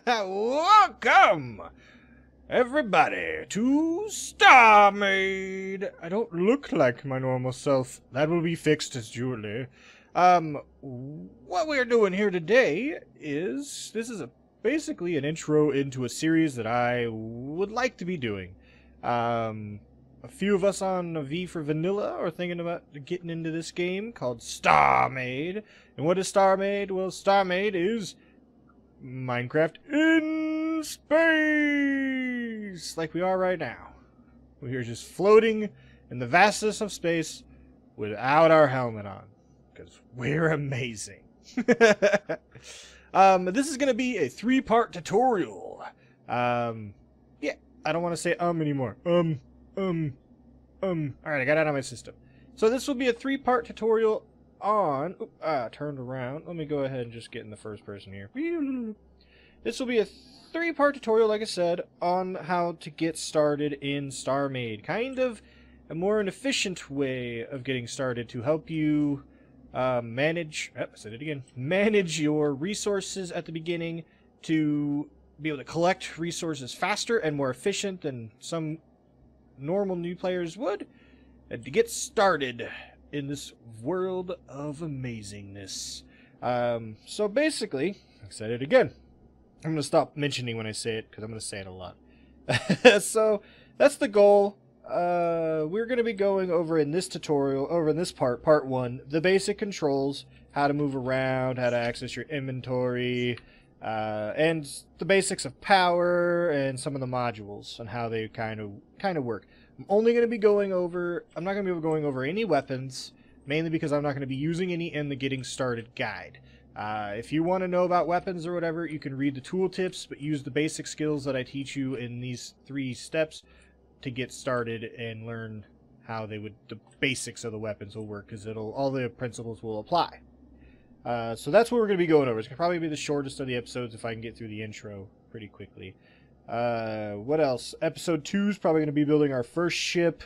Welcome, everybody, to StarMade. I don't look like my normal self. That will be fixed shortly. What we're doing here today is basically an intro into a series that I would like to be doing. A few of us on V for Vanilla are thinking about getting into this game called StarMade. And what is StarMade? Well, StarMade is Minecraft in space, like we are right now. We are just floating in the vastness of space without our helmet on, because we're amazing. This is going to be a 3-part tutorial. Yeah, I don't want to say anymore. Alright, I got it out of my system. So this will be a 3-part tutorial on... turned around. Let me go ahead and just get in the first person here. This will be a 3-part tutorial, like I said, on how to get started in StarMade. Kind of a more efficient way of getting started to help you manage... I said it again. Manage your resources at the beginning to be able to collect resources faster and more efficient than some normal new players would, and to get started in this world of amazingness. So basically, I said it again. I'm going to stop mentioning when I say it, because I'm going to say it a lot. So that's the goal. We're going to be going over in this tutorial, over in this part 1, the basic controls, how to move around, how to access your inventory, and the basics of power and some of the modules and how they kind of work. I'm only going to be going over, I'm not going to be going over any weapons, mainly because I'm not going to be using any in the getting started guide. If you want to know about weapons or whatever, you can read the tooltips, but use the basic skills that I teach you in these 3 steps to get started and learn how the basics of the weapons will work, because all the principles will apply. So that's what we're going to be going over. It's going to probably be the shortest of the episodes if I can get through the intro pretty quickly. What else? Episode 2 is probably going to be building our first ship,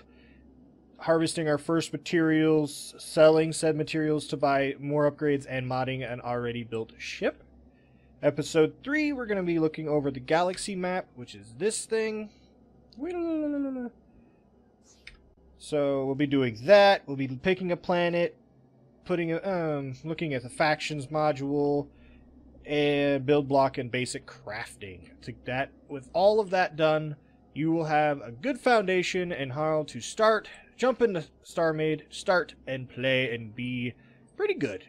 harvesting our first materials, selling said materials to buy more upgrades, and modding an already built ship. Episode 3, we're going to be looking over the galaxy map, which is this thing. So we'll be doing that. We'll be picking a planet, looking at the factions module, and build block and basic crafting. With all of that done, you will have a good foundation and how to jump into StarMade, start and play and be pretty good.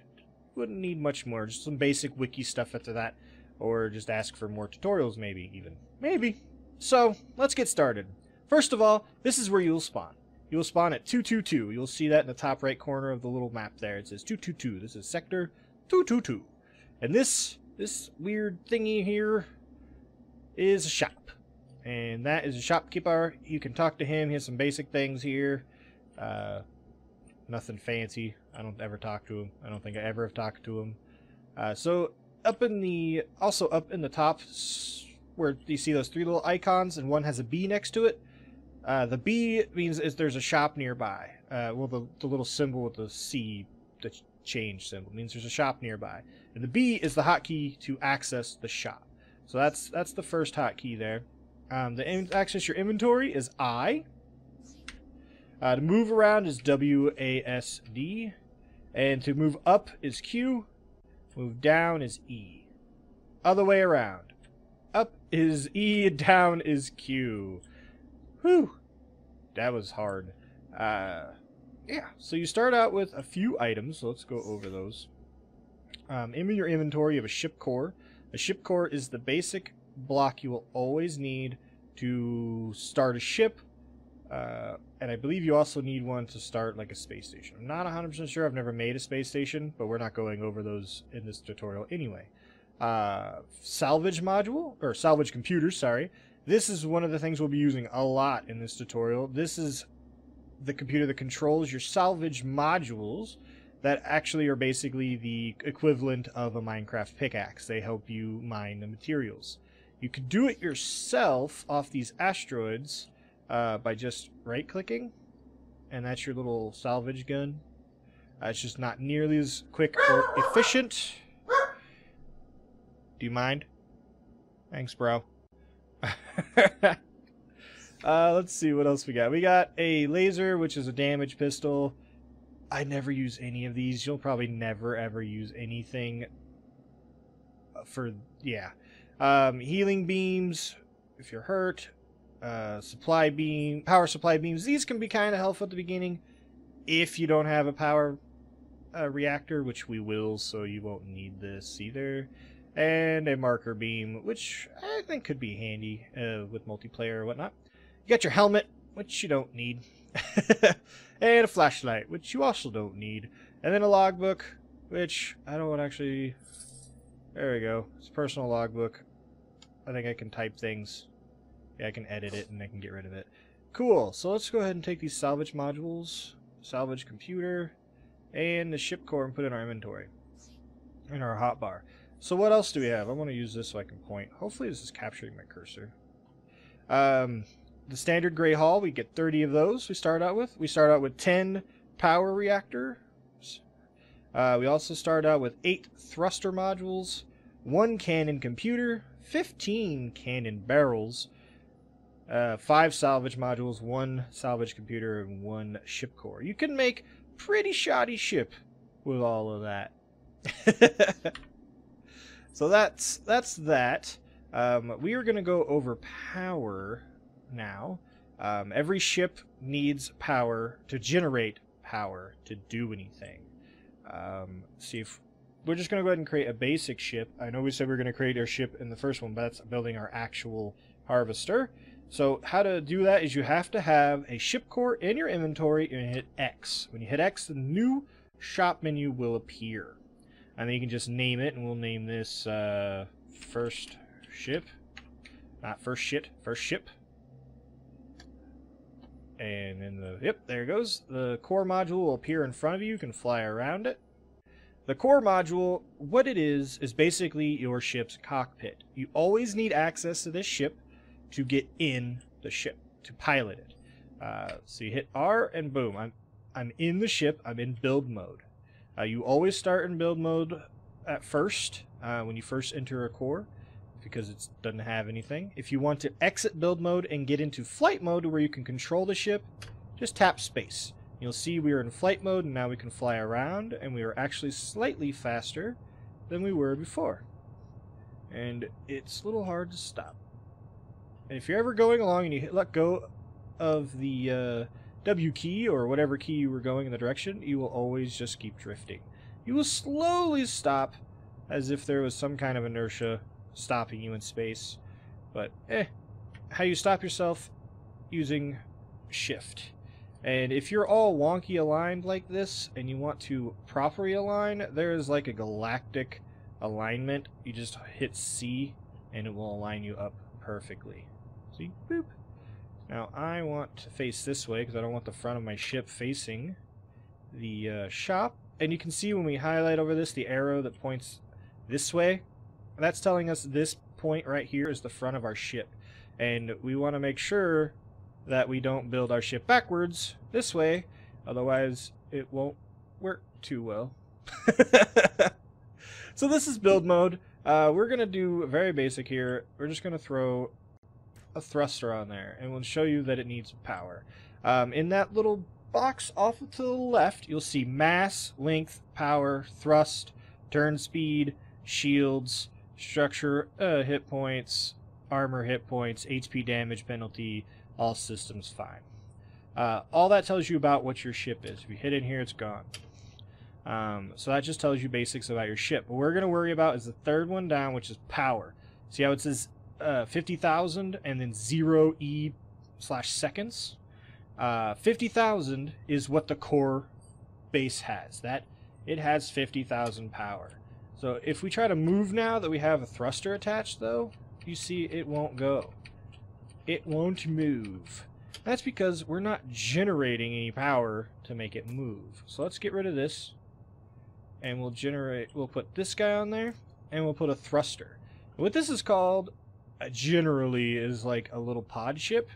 Wouldn't need much more, just some basic wiki stuff after that, or just ask for more tutorials maybe. So, let's get started. First of all, this is where you'll spawn. You'll spawn at 222. You'll see that in the top right corner of the little map there. It says 222. This is sector 222. And this weird thingy here is a shop. And that is a shopkeeper. You can talk to him. He has some basic things here. Nothing fancy. I don't ever talk to him. I don't think I ever have talked to him. So up in the top where you see those 3 little icons and one has a B next to it. The B means there's a shop nearby. Well, the little symbol with the C, the change symbol, means there's a shop nearby. And the B is the hotkey to access the shop. So that's the first hotkey there. Access your inventory is I. To move around is WASD. And to move up is Q. Move down is E. Other way around. Up is E, down is Q. Whew. That was hard. Yeah, so you start out with a few items. So let's go over those. In your inventory, you have a ship core. A ship core is the basic block you will always need to start a ship. And I believe you also need one to start like a space station. I'm not 100% sure. I've never made a space station, but we're not going over those in this tutorial anyway. Salvage module, or salvage computers, sorry. This is one of the things we'll be using a lot in this tutorial. This is the computer that controls your salvage modules that actually are basically the equivalent of a Minecraft pickaxe. They help you mine the materials. You could do it yourself off these asteroids by just right-clicking, and that's your little salvage gun. It's just not nearly as quick or efficient. Do you mind? Thanks, bro. Let's see what else we got. We got a laser, which is a damage pistol. I never use any of these. You'll probably never ever use anything for, yeah. Healing beams if you're hurt. Power supply beams. These can be kind of helpful at the beginning if you don't have a power reactor, which we will, so you won't need this either. And a marker beam, which I think could be handy with multiplayer or whatnot. You got your helmet, which you don't need. And a flashlight, which you also don't need. And then a logbook, which I don't actually... There we go. It's a personal logbook. I think I can type things. Yeah, I can edit it and I can get rid of it. Cool. So let's go ahead and take these salvage modules, salvage computer, and the ship core and put it in our inventory. In our hotbar. So what else do we have? I want to use this so I can point. Hopefully this is capturing my cursor. The standard gray hull, we get 30 of those we start out with. We start out with 10 power reactors. We also start out with 8 thruster modules, 1 cannon computer, 15 cannon barrels, 5 salvage modules, 1 salvage computer, and 1 ship core. You can make pretty shoddy ship with all of that. So that's that. We are going to go over power now. Every ship needs power to generate power to do anything. See if we're just going to go ahead and create a basic ship. I know we said we are going to create our ship in the first one, but that's building our actual harvester. So how to do that is you have to have a ship core in your inventory and hit X. When you hit X, the new shop menu will appear. And then you can just name it, and we'll name this first ship. Not first shit, first ship. And then yep, there it goes. The core module will appear in front of you. You can fly around it. The core module, what it is basically your ship's cockpit. You always need access to this ship to get in the ship, to pilot it. So you hit R and boom, I'm in the ship, I'm in build mode. You always start in build mode at first, when you first enter a core, because it doesn't have anything. If you want to exit build mode and get into flight mode where you can control the ship, just tap space. You'll see we are in flight mode and now we can fly around, and we are actually slightly faster than we were before. And it's a little hard to stop. And if you're ever going along and you let go of the W key or whatever key you were going in the direction, you will always just keep drifting. You will slowly stop as if there was some kind of inertia stopping you in space. But how you stop yourself? Using shift. And if you're all wonky aligned like this and you want to properly align, there is like a galactic alignment. You just hit C and it will align you up perfectly. See? Boop. Now I want to face this way because I don't want the front of my ship facing the shop. And you can see when we highlight over this, the arrow that points this way, that's telling us this point right here is the front of our ship. And we want to make sure that we don't build our ship backwards this way, otherwise it won't work too well. So this is build mode. We're going to do very basic here. We're just going to throw a thruster on there, and we'll show you that it needs power. In that little box off to the left, you'll see mass, length, power, thrust, turn speed, shields, structure, hit points, armor hit points, HP damage penalty, all systems fine. All that tells you about what your ship is. If you hit in here, it's gone. So that just tells you basics about your ship. What we're going to worry about is the third one down, which is power. See how it says 50,000 and then 0E/seconds? 50,000 is what the core base has. It has 50,000 power. So if we try to move now that we have a thruster attached, though, you see it won't go. It won't move. That's because we're not generating any power to make it move. So let's get rid of this, and we'll put this guy on there, and we'll put a thruster. What this is called generally is like a little pod ship,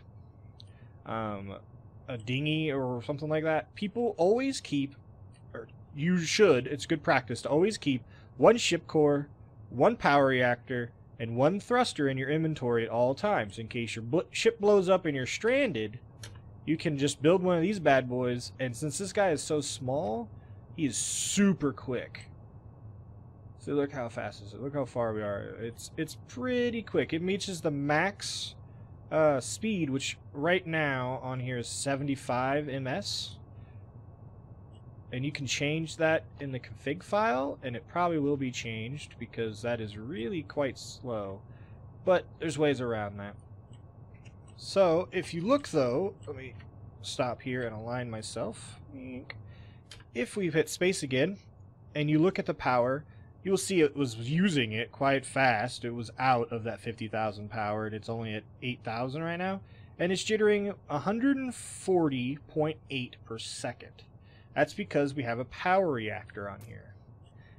a dinghy or something like that. People always keep, or you should, it's good practice to always keep one ship core, one power reactor, and 1 thruster in your inventory at all times. In case your ship blows up and you're stranded, you can just build one of these bad boys, and since this guy is so small, he is super quick. So look how fast is it. Look how far we are. It's pretty quick. It reaches the max speed, which right now on here is 75 ms. And you can change that in the config file, and it probably will be changed because that is really quite slow. But there's ways around that. So if you look though, let me stop here and align myself. If we hit space again, and you look at the power, you will see it was using it quite fast. It was out of that 50,000 power, and it's only at 8,000 right now. And it's jittering 140.8 per second. That's because we have a power reactor on here.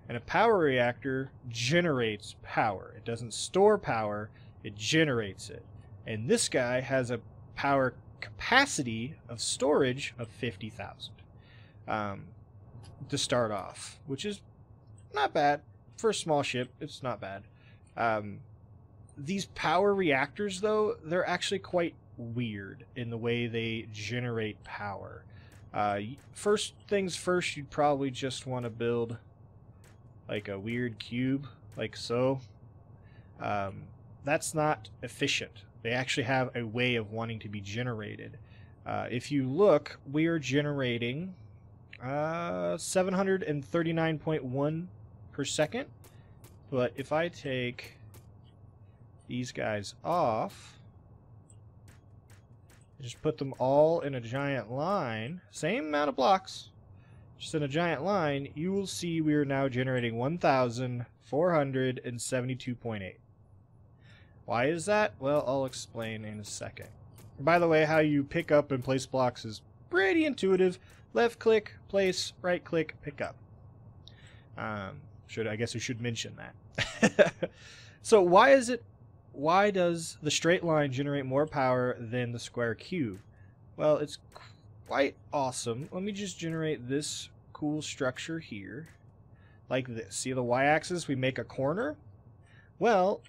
And a power reactor generates power. It doesn't store power, it generates it. And this guy has a power capacity of storage of 50,000 to start off, which is not bad. For a small ship, it's not bad. These power reactors, though, they're actually quite weird in the way they generate power. First things first, you'd probably just want to build like a weird cube, like so. That's not efficient. They actually have a way of wanting to be generated. If you look, we are generating 739.1 per second, but if I take these guys off, just put them all in a giant line, same amount of blocks, just in a giant line, you will see we are now generating 1,472.8. Why is that? Well, I'll explain in a second. By the way, how you pick up and place blocks is pretty intuitive. Left click, place, right click, pick up. I guess we should mention that. So why does the straight line generate more power than the square cube? Well, it's quite awesome. Let me just generate this cool structure here, like this. See the y-axis? We make a corner. Well,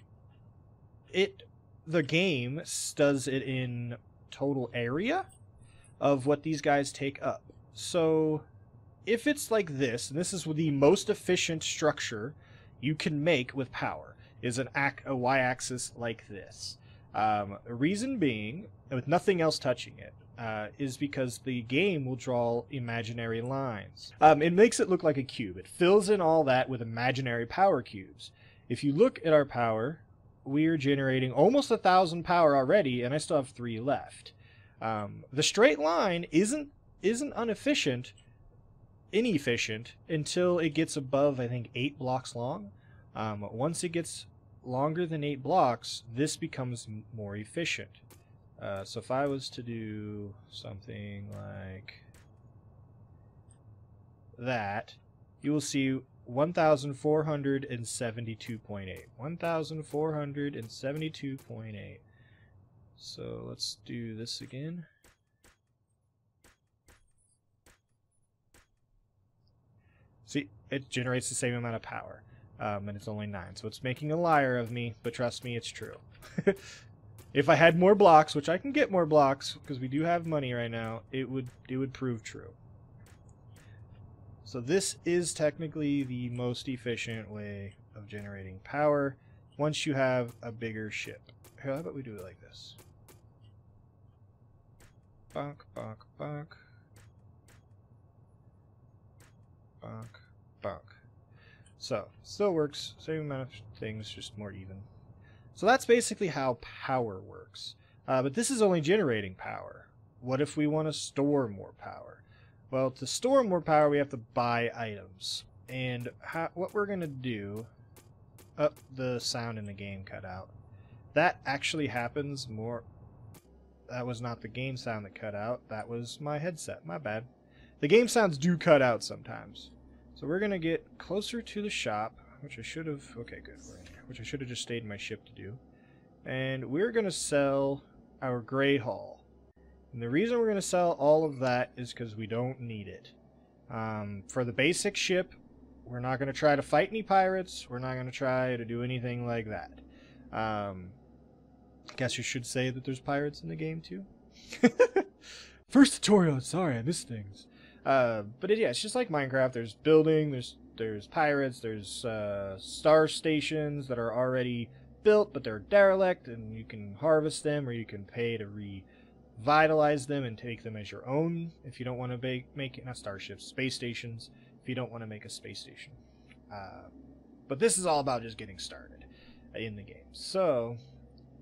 the game does it in total area of what these guys take up. So if it's like this, and this is the most efficient structure you can make with power, is a y-axis like this. Reason being, with nothing else touching it, is because the game will draw imaginary lines. It makes it look like a cube. It fills in all that with imaginary power cubes. If you look at our power, we're generating almost 1,000 power already, and I still have 3 left. The straight line isn't inefficient until it gets above, I think, 8 blocks long. Once it gets longer than 8 blocks, this becomes more efficient. So if I was to do something like that, you will see 1,472.8. 1,472.8. So let's do this again. See, it generates the same amount of power. And it's only 9, so it's making a liar of me, but trust me, it's true. If I had more blocks, which I can get more blocks, because we do have money right now, it would prove true. So this is technically the most efficient way of generating power once you have a bigger ship. How about we do it like this? Bonk, bonk, bonk. Bonk, bonk. So, still works, same amount of things, just more even. So that's basically how power works. But this is only generating power. What if we want to store more power? Well, to store more power, we have to buy items. And what we're going to do... Oh, the sound in the game cut out. That actually happens more... That was not the game sound that cut out. That was my headset. My bad. The game sounds do cut out sometimes. So we're going to get closer to the shop, which I should have... Okay, good. We're in here, which I should have just stayed in my ship to do. And we're going to sell our gray hull. And the reason we're going to sell all of that is because we don't need it. For the basic ship, we're not going to try to fight any pirates. We're not going to try to do anything like that. Guess you should say that there's pirates in the game too. First tutorial. Sorry, I missed things. But yeah, it's just like Minecraft. There's building. There's pirates. There's star stations that are already built, but they're derelict, and you can harvest them, or you can pay to revitalize them and take them as your own if you don't want to make it. Not starships, space stations. If you don't want to make a space station. But this is all about just getting started in the game. So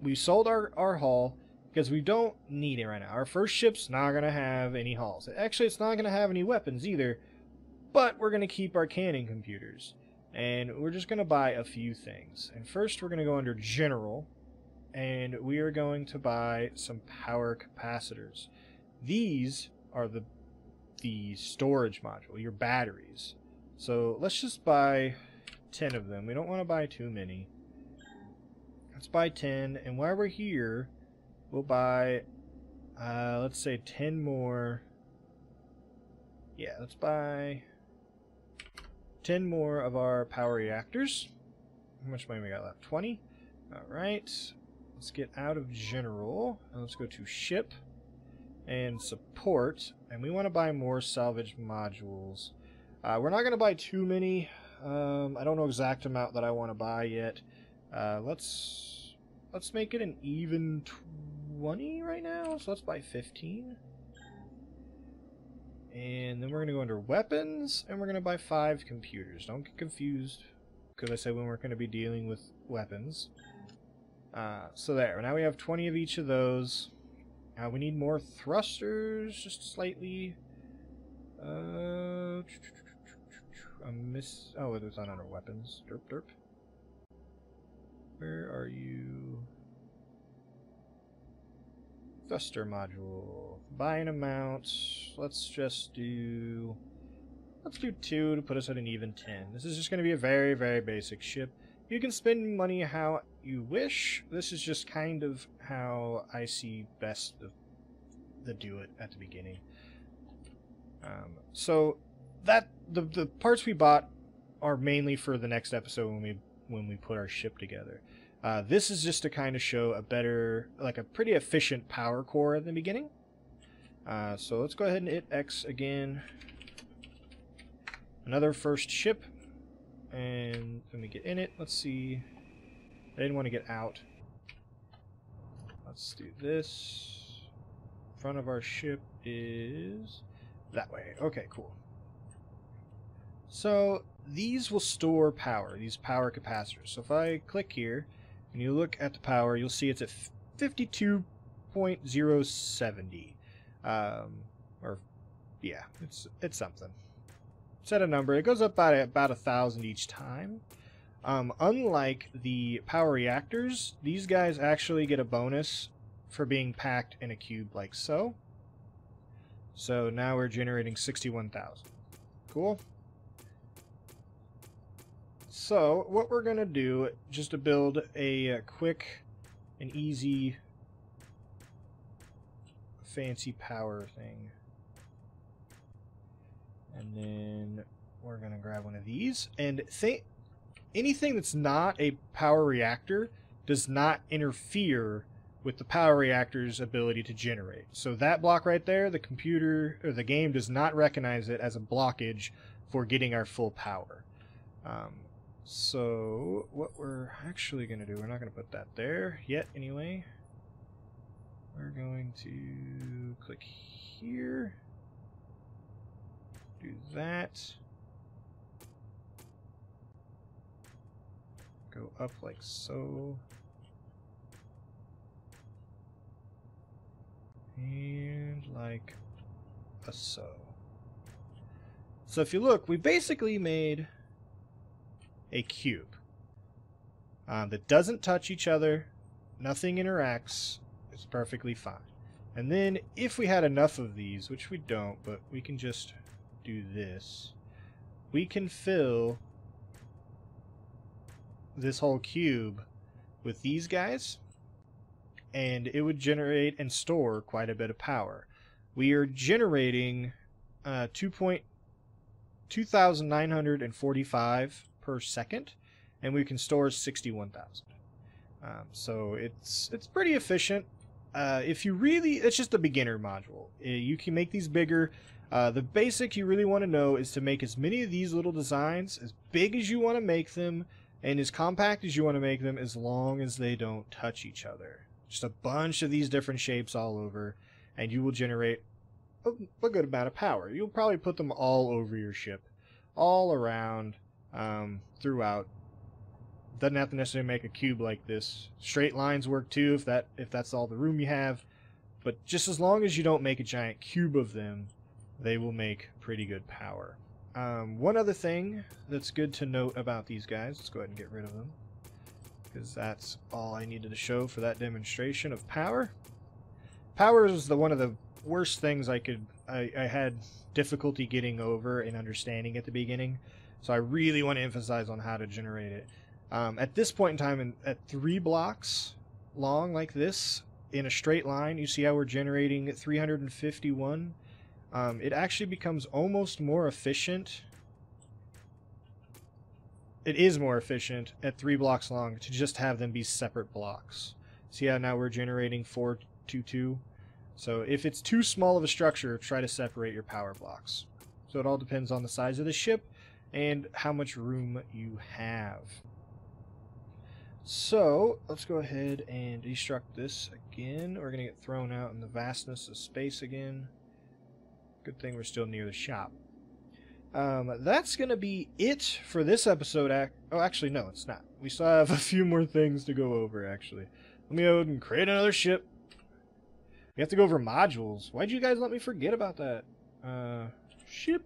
we sold our hull because we don't need it right now. Our first ship's not going to have any hulls. Actually, it's not going to have any weapons either, but we're going to keep our cannon computers. And we're just going to buy a few things. And first we're going to go under General, and we are going to buy some power capacitors. These are the storage module, your batteries. So let's just buy 10 of them. We don't want to buy too many. Let's buy 10, and while we're here, we'll buy, let's say 10 more. Yeah, let's buy 10 more of our power reactors. How much money we got left? 20? Alright. Let's get out of General, and let's go to Ship and Support, and we want to buy more salvage modules. We're not going to buy too many. I don't know exact amount that I want to buy yet. Let's make it an even 20 right now. So let's buy 15. And then we're going to go under weapons, and we're going to buy 5 computers. Don't get confused, because I said when we're going to be dealing with weapons. So there. Now we have 20 of each of those. We need more thrusters, just slightly. Oh, it's not under weapons. Derp, derp. Where are you? Thruster module. Buy an amount. Let's do 2 to put us at an even 10. This is just going to be a very, very basic ship. You can spend money how you wish. This is just kind of how I see best to do it at the beginning. So that the parts we bought are mainly for the next episode when we put our ship together. This is just to kind of show a better, like a pretty efficient power core at the beginning. So let's go ahead and hit X again. Another first ship. And let me get in it. Let's see. I didn't want to get out. Let's do this. Front of our ship is that way. Okay, cool. So these will store power, these power capacitors. So if I click here and you look at the power, you'll see it's at 52.070. Or yeah, it's something. Set a number. It goes up by about 1,000 each time. Unlike the power reactors, these guys actually get a bonus for being packed in a cube like so. So now we're generating 61,000. Cool. So what we're going to do, just to build a quick and easy fancy power thing. And then we're going to grab one of these. And anything that's not a power reactor does not interfere with the power reactor's ability to generate. So that block right there, the computer or the game does not recognize it as a blockage for getting our full power. So what we're actually going to do, we're not going to put that there yet anyway. We're going to click here. Do that. Go up like so. And like so. So if you look, we basically made a cube that doesn't touch each other, nothing interacts, it's perfectly fine. And then if we had enough of these, which we don't, but we can just do this, we can fill this whole cube with these guys, and it would generate and store quite a bit of power. We are generating 2,945 per second, and we can store 61,000. So it's pretty efficient. If you really, it's just a beginner module. You can make these bigger. The basic you really want to know is to make as many of these little designs as big as you want to make them and as compact as you want to make them, as long as they don't touch each other. Just a bunch of these different shapes all over, and you will generate a good amount of power. You'll probably put them all over your ship, all around, throughout. Doesn't have to necessarily make a cube like this. Straight lines work too if that's all the room you have. But just as long as you don't make a giant cube of them, they will make pretty good power. One other thing that's good to note about these guys, let's go ahead and get rid of them, because that's all I needed to show for that demonstration of power. Power is one of the worst things I had difficulty getting over and understanding at the beginning, so I really want to emphasize on how to generate it. At this point in time, at 3 blocks long like this, in a straight line, you see how we're generating 351? It actually becomes almost more efficient. It is more efficient at 3 blocks long to just have them be separate blocks. See how now we're generating 422? So if it's too small of a structure, try to separate your power blocks. So it all depends on the size of the ship and how much room you have. So let's go ahead and destruct this again. We're going to get thrown out in the vastness of space again. Good thing we're still near the shop. That's going to be it for this episode. Oh, actually, no, it's not. We still have a few more things to go over, actually. Let me go and create another ship. We have to go over modules. Why'd you guys let me forget about that? Ship.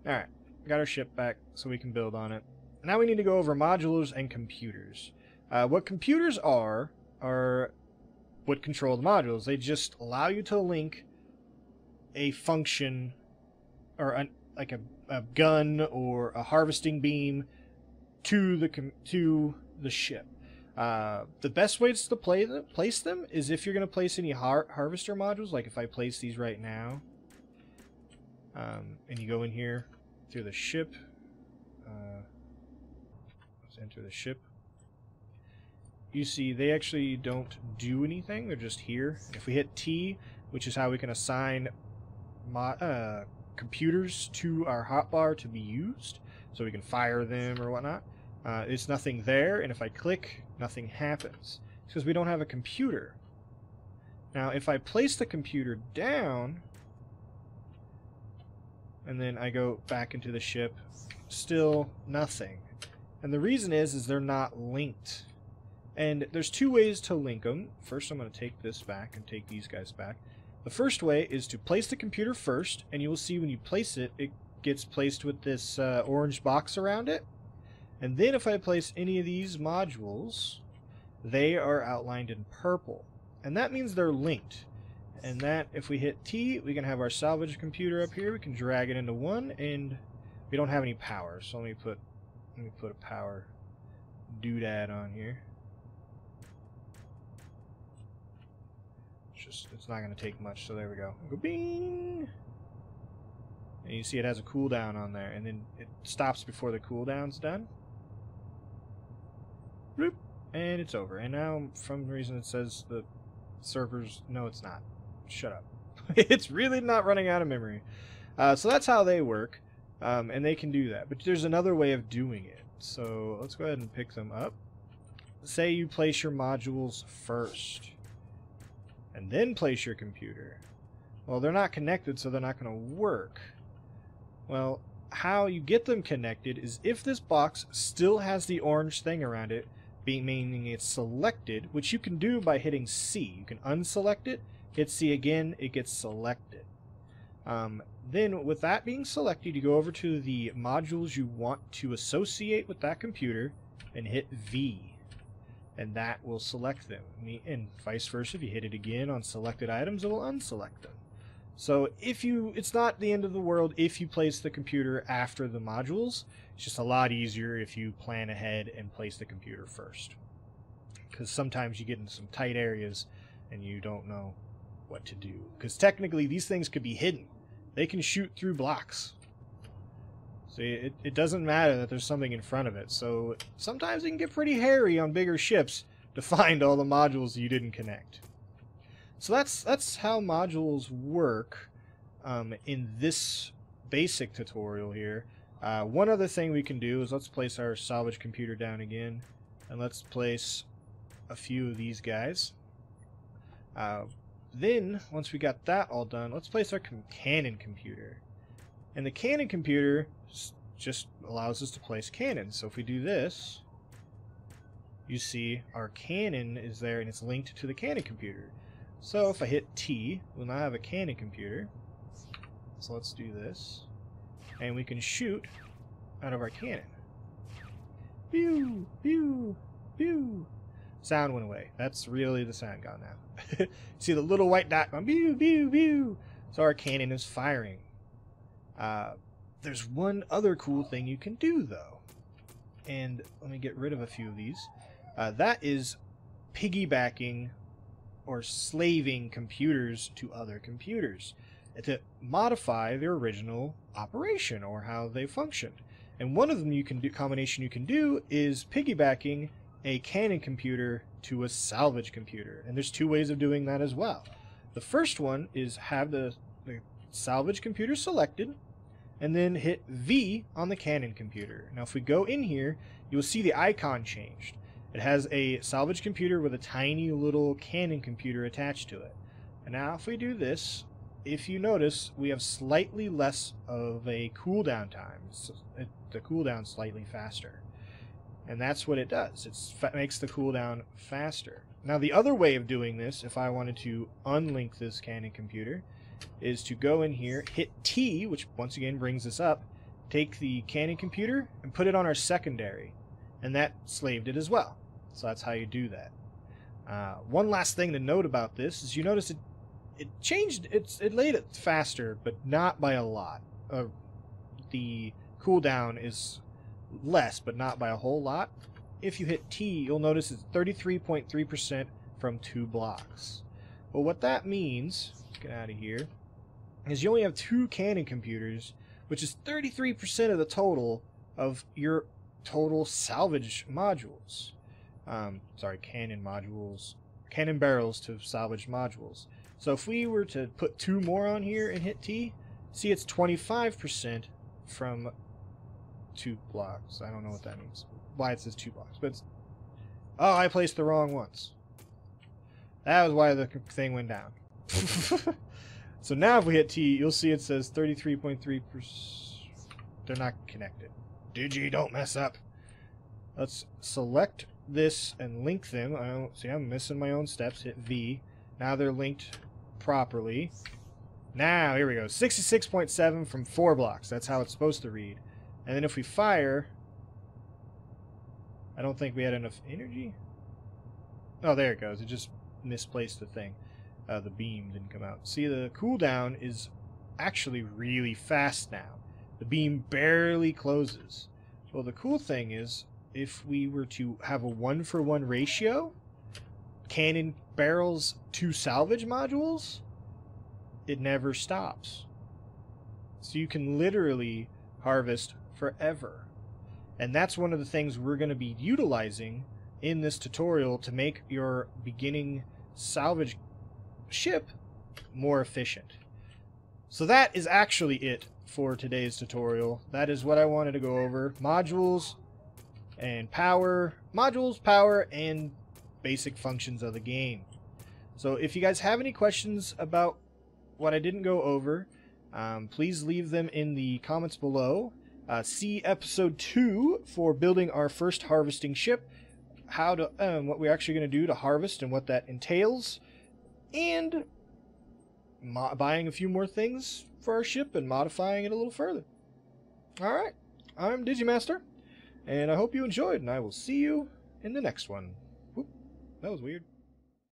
Alright, got our ship back so we can build on it. Now we need to go over modules and computers. What computers are what control the modules. They just allow you to link a function, or like a gun or a harvesting beam to the ship. The best ways to place them is if you're going to place any harvester modules, like if I place these right now, and you go in here through the ship. Let's enter the ship. You see they actually don't do anything, they're just here. If we hit T, which is how we can assign computers to our hotbar to be used, so we can fire them or whatnot, it's nothing there, and if I click, nothing happens. It's because we don't have a computer. Now if I place the computer down and then I go back into the ship, still nothing. And the reason is they're not linked. And there's 2 ways to link them. First, I'm going to take this back and take these guys back. The first way is to place the computer first, and you will see when you place it, it gets placed with this orange box around it. And then if I place any of these modules, they are outlined in purple. And that means they're linked. And that, if we hit T, we can have our salvage computer up here. We can drag it into one, and we don't have any power. So let me put a power doodad on here. It's not going to take much, so there we go. Go bing! And you see it has a cooldown on there, and then it stops before the cooldown's done. Bloop! And it's over. And now, for some reason, it says the servers... No, it's not. Shut up. It's really not running out of memory. So that's how they work, and they can do that. But there's another way of doing it. So let's go ahead and pick them up. Say you place your modules first, and then place your computer. Well, they're not connected, so they're not going to work. Well, how you get them connected is if this box still has the orange thing around it, meaning it's selected, which you can do by hitting C. You can unselect it, hit C again, it gets selected. Then with that being selected, you go over to the modules you want to associate with that computer and hit V. And that will select them. And vice versa, if you hit it again on selected items, it will unselect them. So it's not the end of the world if you place the computer after the modules. It's just a lot easier if you plan ahead and place the computer first. Because sometimes you get into some tight areas and you don't know what to do. Because technically these things could be hidden. They can shoot through blocks. See, it doesn't matter that there's something in front of it. So sometimes it can get pretty hairy on bigger ships to find all the modules you didn't connect. So that's how modules work in this basic tutorial here. One other thing we can do is let's place our salvage computer down again, and let's place a few of these guys. Then, once we got that all done, let's place our cannon computer. And the cannon computer just allows us to place cannons. So if we do this, you see our cannon is there and it's linked to the cannon computer. So if I hit T, we'll now have a cannon computer. So let's do this. And we can shoot out of our cannon. Pew! Pew! Pew! Sound went away. That's really the sound gone now. See the little white dot going pew! Pew! Pew! So our cannon is firing. There's one other cool thing you can do, though. And let me get rid of a few of these. That is piggybacking or slaving computers to other computers to modify their original operation or how they functioned. And one of them combination you can do is piggybacking a cannon computer to a salvage computer. And there's two ways of doing that as well. The first one is have the salvage computer selected and then hit V on the cannon computer. Now if we go in here, you'll see the icon changed. It has a salvage computer with a tiny little cannon computer attached to it. And now if we do this, if you notice, we have slightly less of a cooldown time. So the cooldown slightly faster. And that's what it does. It makes the cooldown faster. Now the other way of doing this, if I wanted to unlink this cannon computer, is to go in here, hit T, which once again brings us up, take the cannon computer and put it on our secondary. And that slaved it as well. So that's how you do that. One last thing to note about this is you notice it changed, it laid it faster, but not by a lot. The cooldown is less, but not by a whole lot. If you hit T, you'll notice it's 33.3% from 2 blocks. Well, what that means, let's get out of here, is you only have 2 cannon computers, which is 33% of the total of your total salvage modules. Sorry, cannon modules. Cannon barrels to salvage modules. So if we were to put 2 more on here and hit T, see it's 25% from 2 blocks. I don't know what that means. Why it says 2 blocks. But it's, oh, I placed the wrong ones. That was why the thing went down. So now if we hit T, you'll see it says 33.3%. They're not connected. Digi, don't mess up. Let's select this and link them. I don't see, I'm missing my own steps. Hit V. Now they're linked properly. Now, here we go. 66.7 from 4 blocks. That's how it's supposed to read. And then if we fire, I don't think we had enough energy. Oh, there it goes. It just misplaced the thing. The beam didn't come out. See, the cooldown is actually really fast now. The beam barely closes. Well, the cool thing is, if we were to have a 1-for-1 ratio, cannon barrels to salvage modules, it never stops. So you can literally harvest forever. And that's one of the things we're going to be utilizing in this tutorial to make your beginning salvage ship more efficient. So that is actually it for today's tutorial. That is what I wanted to go over. Modules and power. Modules, power, and basic functions of the game. So if you guys have any questions about what I didn't go over, please leave them in the comments below. See episode 2 for building our first harvesting ship, how to what we're actually going to do to harvest and what that entails, and buying a few more things for our ship and modifying it a little further. Alright, I'm Digimazter, and I hope you enjoyed, and I will see you in the next one. Oop, that was weird.